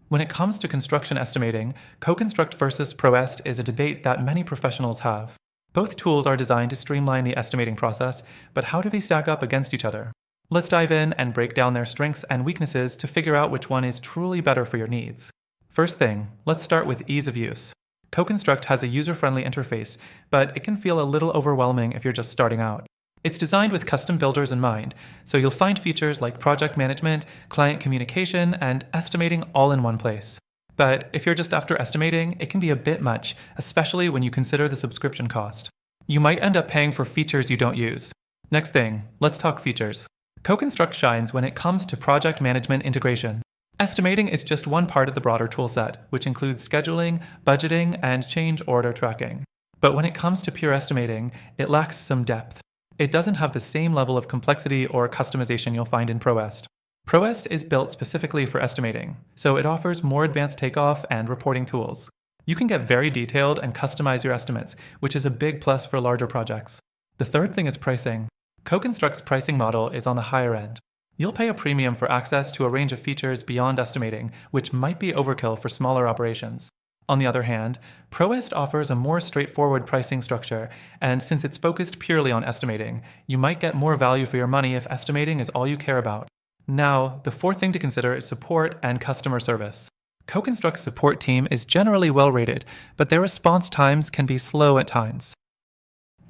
When it comes to construction estimating, CoConstruct versus ProEst is a debate that many professionals have. Both tools are designed to streamline the estimating process, but how do they stack up against each other? Let's dive in and break down their strengths and weaknesses to figure out which one is truly better for your needs. First thing, let's start with ease of use. CoConstruct has a user-friendly interface, but it can feel a little overwhelming if you're just starting out. It's designed with custom builders in mind, so you'll find features like project management, client communication, and estimating all in one place. But if you're just after estimating, it can be a bit much, especially when you consider the subscription cost. You might end up paying for features you don't use. Next thing, let's talk features. CoConstruct shines when it comes to project management integration. Estimating is just one part of the broader toolset, which includes scheduling, budgeting, and change order tracking. But when it comes to pure estimating, it lacks some depth. It doesn't have the same level of complexity or customization you'll find in ProEst. ProEst is built specifically for estimating, so it offers more advanced takeoff and reporting tools. You can get very detailed and customize your estimates, which is a big plus for larger projects. The third thing is pricing. CoConstruct's pricing model is on the higher end. You'll pay a premium for access to a range of features beyond estimating, which might be overkill for smaller operations. On the other hand, ProEst offers a more straightforward pricing structure, and since it's focused purely on estimating, you might get more value for your money if estimating is all you care about. Now, the fourth thing to consider is support and customer service. CoConstruct's support team is generally well rated, but their response times can be slow at times.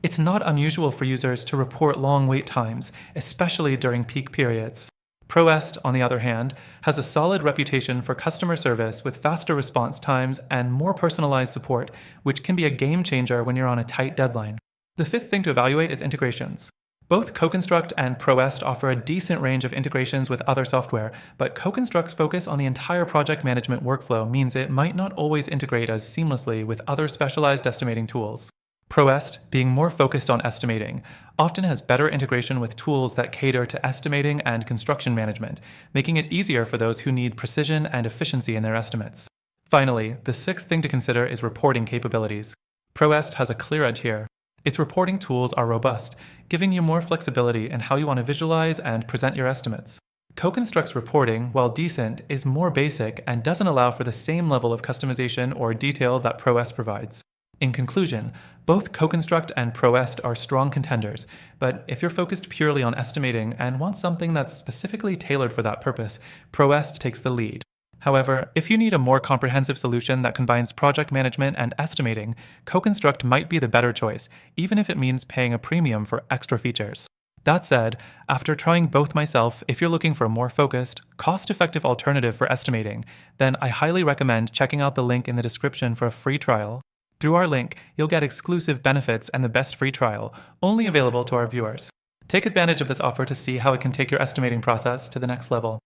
It's not unusual for users to report long wait times, especially during peak periods. ProEst, on the other hand, has a solid reputation for customer service with faster response times and more personalized support, which can be a game changer when you're on a tight deadline. The fifth thing to evaluate is integrations. Both CoConstruct and ProEst offer a decent range of integrations with other software, but CoConstruct's focus on the entire project management workflow means it might not always integrate as seamlessly with other specialized estimating tools. ProEst, being more focused on estimating, often has better integration with tools that cater to estimating and construction management, making it easier for those who need precision and efficiency in their estimates. Finally, the sixth thing to consider is reporting capabilities. ProEst has a clear edge here. Its reporting tools are robust, giving you more flexibility in how you want to visualize and present your estimates. CoConstruct's reporting, while decent, is more basic and doesn't allow for the same level of customization or detail that ProEst provides. In conclusion, both CoConstruct and ProEst are strong contenders, but if you're focused purely on estimating and want something that's specifically tailored for that purpose, ProEst takes the lead. However, if you need a more comprehensive solution that combines project management and estimating, CoConstruct might be the better choice, even if it means paying a premium for extra features. That said, after trying both myself, if you're looking for a more focused, cost-effective alternative for estimating, then I highly recommend checking out the link in the description for a free trial. Through our link, you'll get exclusive benefits and the best free trial, only available to our viewers. Take advantage of this offer to see how it can take your estimating process to the next level.